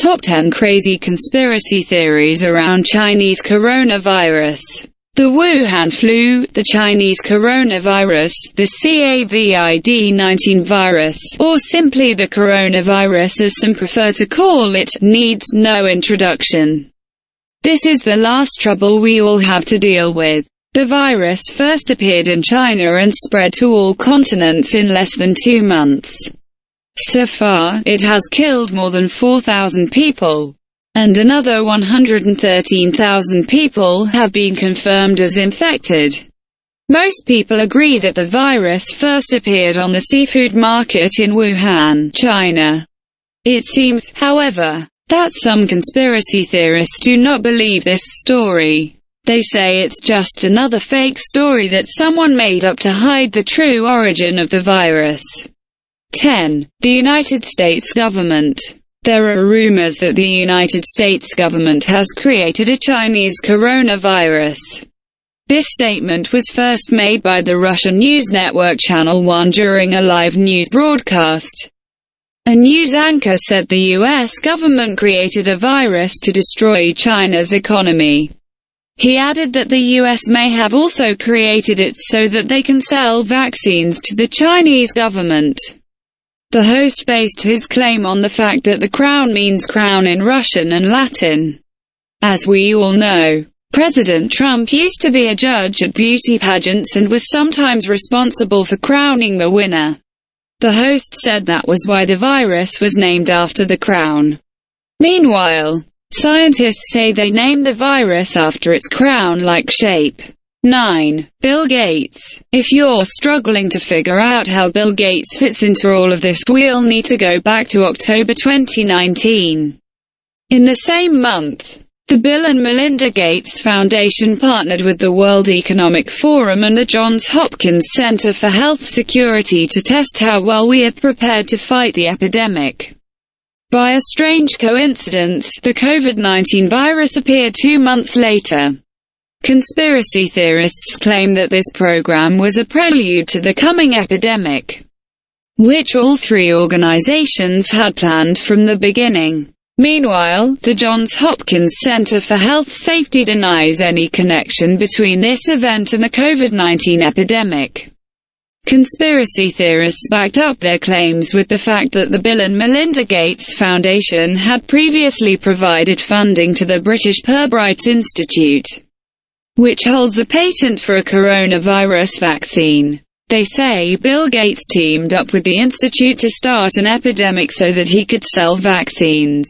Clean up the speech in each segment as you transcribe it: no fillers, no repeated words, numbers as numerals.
Top 10 Crazy Conspiracy Theories Around Chinese Coronavirus. The Wuhan Flu, the Chinese coronavirus, the COVID-19 virus, or simply the coronavirus as some prefer to call it, needs no introduction. This is the last trouble we all have to deal with. The virus first appeared in China and spread to all continents in less than 2 months. So far, it has killed more than 4,000 people, and another 113,000 people have been confirmed as infected. Most people agree that the virus first appeared on the seafood market in Wuhan, China. It seems, however, that some conspiracy theorists do not believe this story. They say it's just another fake story that someone made up to hide the true origin of the virus. 10. The United States government. There are rumors that the United States government has created a Chinese coronavirus. This statement was first made by the Russian news network Channel 1 during a live news broadcast. A news anchor said the U.S. government created a virus to destroy China's economy. He added that the U.S. may have also created it so that they can sell vaccines to the Chinese government. The host based his claim on the fact that the crown means crown in Russian and Latin. As we all know, President Trump used to be a judge at beauty pageants and was sometimes responsible for crowning the winner. The host said that was why the virus was named after the crown. Meanwhile, scientists say they named the virus after its crown-like shape. 9. Bill Gates. If you're struggling to figure out how Bill Gates fits into all of this, we'll need to go back to October 2019. In the same month, the Bill and Melinda Gates Foundation partnered with the World Economic Forum and the Johns Hopkins Center for Health Security to test how well we are prepared to fight the epidemic. By a strange coincidence, the COVID-19 virus appeared 2 months later. Conspiracy theorists claim that this program was a prelude to the coming epidemic, which all three organizations had planned from the beginning. Meanwhile, the Johns Hopkins Center for Health Safety denies any connection between this event and the COVID-19 epidemic. Conspiracy theorists backed up their claims with the fact that the Bill and Melinda Gates Foundation had previously provided funding to the British Pirbright Institute, which holds a patent for a coronavirus vaccine. They say Bill Gates teamed up with the institute to start an epidemic so that he could sell vaccines.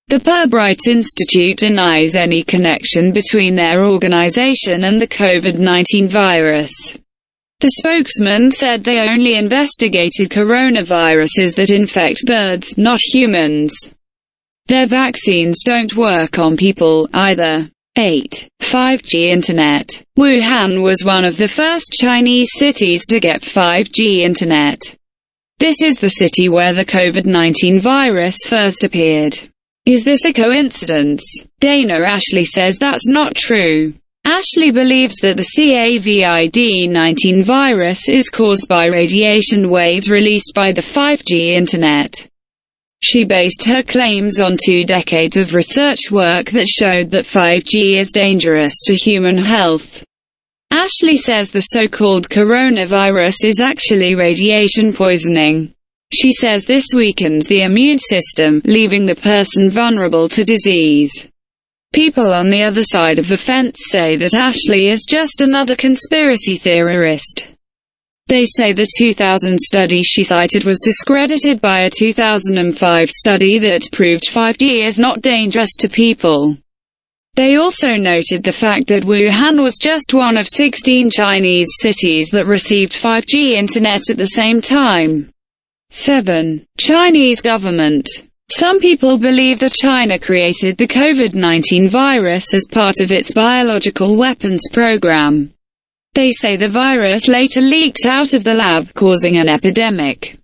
The Pirbright Institute denies any connection between their organization and the COVID-19 virus. The spokesman said they only investigated coronaviruses that infect birds, not humans. Their vaccines don't work on people, either. 8. 5G Internet. Wuhan was one of the first Chinese cities to get 5G Internet. This is the city where the COVID-19 virus first appeared. Is this a coincidence? Dana Ashley says that's not true. Ashley believes that the COVID-19 virus is caused by radiation waves released by the 5G Internet. She based her claims on 2 decades of research work that showed that 5G is dangerous to human health. Ashley says the so-called coronavirus is actually radiation poisoning. She says this weakens the immune system, leaving the person vulnerable to disease. People on the other side of the fence say that Ashley is just another conspiracy theorist. They say the 2000 study she cited was discredited by a 2005 study that proved 5G is not dangerous to people. They also noted the fact that Wuhan was just one of 16 Chinese cities that received 5G internet at the same time. 7. Chinese government. Some people believe that China created the COVID-19 virus as part of its biological weapons program. They say the virus later leaked out of the lab, causing an epidemic.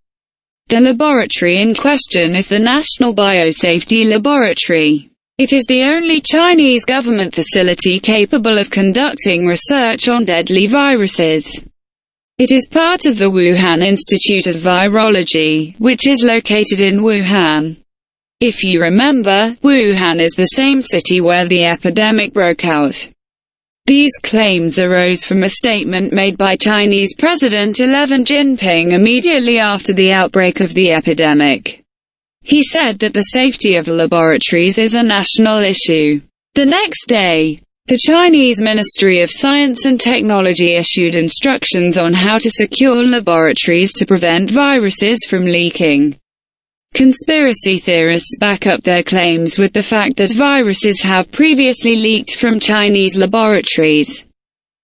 The laboratory in question is the National Biosafety Laboratory. It is the only Chinese government facility capable of conducting research on deadly viruses. It is part of the Wuhan Institute of Virology, which is located in Wuhan. If you remember, Wuhan is the same city where the epidemic broke out. These claims arose from a statement made by Chinese President Xi Jinping immediately after the outbreak of the epidemic. He said that the safety of laboratories is a national issue. The next day, the Chinese Ministry of Science and Technology issued instructions on how to secure laboratories to prevent viruses from leaking. Conspiracy theorists back up their claims with the fact that viruses have previously leaked from Chinese laboratories.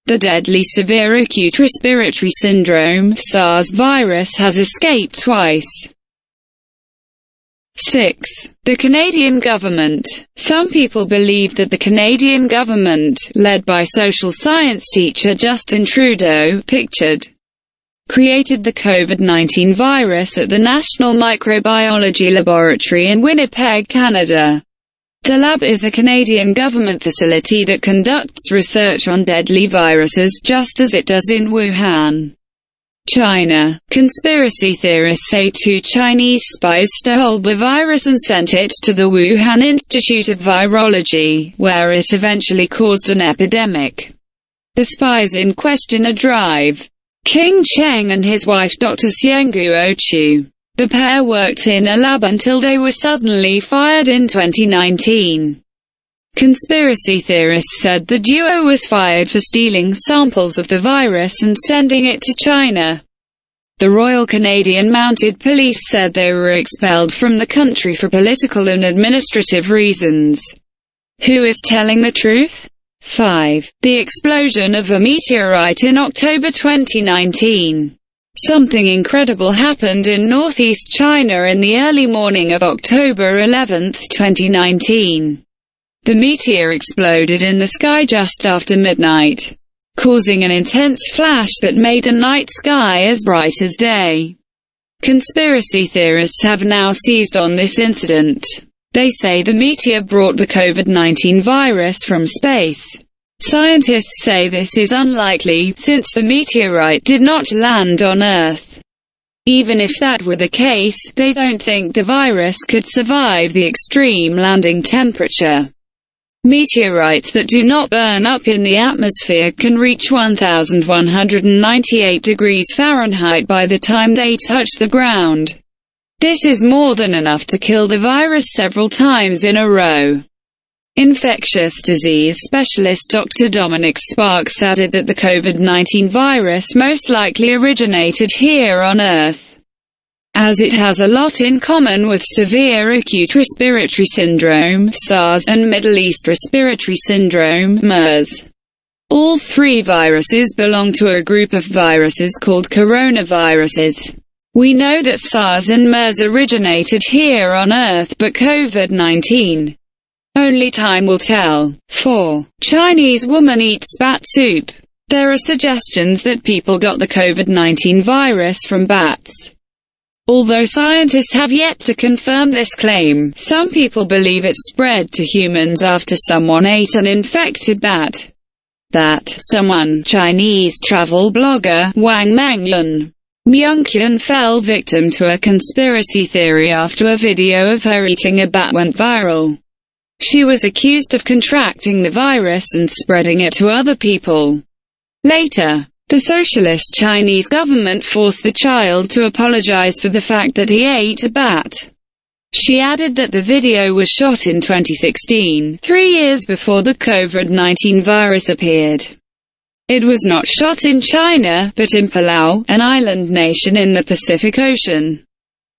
The deadly severe acute respiratory syndrome (SARS) virus has escaped twice. 6. The Canadian government. Some people believe that the Canadian government, led by social science teacher Justin Trudeau, created the COVID-19 virus at the National Microbiology Laboratory in Winnipeg, Canada. The lab is a Canadian government facility that conducts research on deadly viruses, just as it does in Wuhan, China. Conspiracy theorists say 2 Chinese spies stole the virus and sent it to the Wuhan Institute of Virology, where it eventually caused an epidemic. The spies in question are Drive King Cheng and his wife Dr. Xiangguo Chu. The pair worked in a lab until they were suddenly fired in 2019. Conspiracy theorists said the duo was fired for stealing samples of the virus and sending it to China. The Royal Canadian Mounted Police said they were expelled from the country for political and administrative reasons. Who is telling the truth? 5. The explosion of a meteorite in October 2019. Something incredible happened in northeast China in the early morning of October 11, 2019. The meteor exploded in the sky just after midnight, causing an intense flash that made the night sky as bright as day. Conspiracy theorists have now seized on this incident. They say the meteor brought the COVID-19 virus from space. Scientists say this is unlikely, since the meteorite did not land on Earth. Even if that were the case, they don't think the virus could survive the extreme landing temperature. Meteorites that do not burn up in the atmosphere can reach 1,198 degrees Fahrenheit by the time they touch the ground. This is more than enough to kill the virus several times in a row. Infectious disease specialist Dr. Dominic Sparks added that the COVID-19 virus most likely originated here on Earth, as it has a lot in common with severe acute respiratory syndrome (SARS) and Middle East respiratory syndrome (MERS). All 3 viruses belong to a group of viruses called coronaviruses. We know that SARS and MERS originated here on Earth, but COVID-19, only time will tell. 4. Chinese woman eats bat soup. There are suggestions that people got the COVID-19 virus from bats. Although scientists have yet to confirm this claim, some people believe it spread to humans after someone ate an infected bat. That someone, Chinese travel blogger Wang Mengyan, fell victim to a conspiracy theory after a video of her eating a bat went viral. She was accused of contracting the virus and spreading it to other people. Later, the socialist Chinese government forced the child to apologize for the fact that he ate a bat. She added that the video was shot in 2016, 3 years before the COVID-19 virus appeared. It was not shot in China, but in Palau, an island nation in the Pacific Ocean.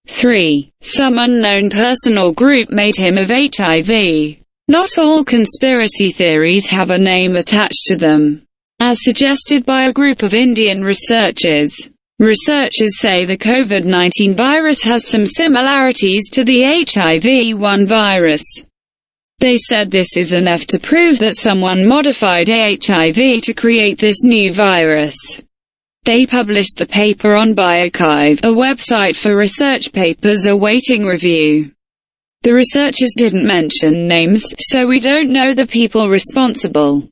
3. Some unknown person or group made him of HIV. Not all conspiracy theories have a name attached to them, as suggested by a group of Indian researchers. Researchers say the COVID-19 virus has some similarities to the HIV-1 virus. They said this is enough to prove that someone modified HIV to create this new virus. They published the paper on bioRxiv, a website for research papers awaiting review. The researchers didn't mention names, so we don't know the people responsible.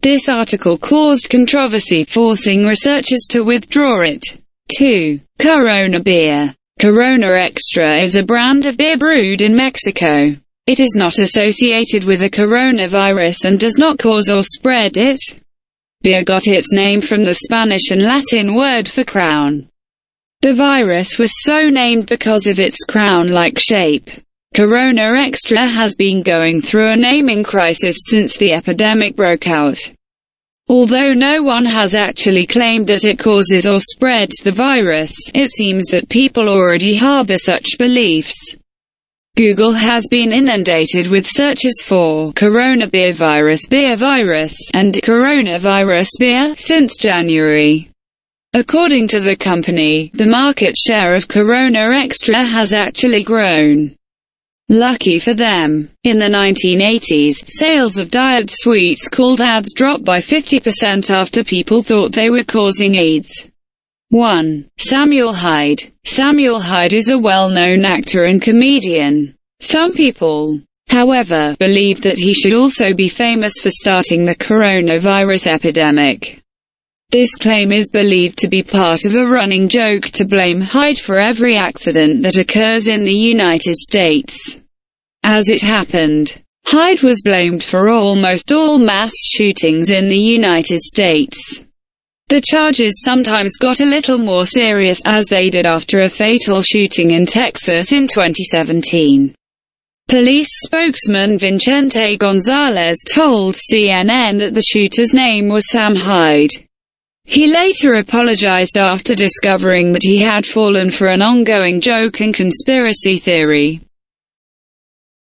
This article caused controversy, forcing researchers to withdraw it. 2. Corona beer. Corona Extra is a brand of beer brewed in Mexico. It is not associated with the coronavirus and does not cause or spread it. Beer got its name from the Spanish and Latin word for crown. The virus was so named because of its crown-like shape. Corona Extra has been going through a naming crisis since the epidemic broke out. Although no one has actually claimed that it causes or spreads the virus, it seems that people already harbor such beliefs. Google has been inundated with searches for Corona beer virus, and coronavirus beer since January. According to the company, the market share of Corona Extra has actually grown. Lucky for them. In the 1980s, sales of diet sweets called ads dropped by 50% after people thought they were causing AIDS. 1. Samuel Hyde. Samuel Hyde is a well-known actor and comedian. Some people, however, believe that he should also be famous for starting the coronavirus epidemic. This claim is believed to be part of a running joke to blame Hyde for every accident that occurs in the United States. As it happened, Hyde was blamed for almost all mass shootings in the United States. The charges sometimes got a little more serious, as they did after a fatal shooting in Texas in 2017. Police spokesman Vicente Gonzalez told CNN that the shooter's name was Sam Hyde. He later apologized after discovering that he had fallen for an ongoing joke and conspiracy theory.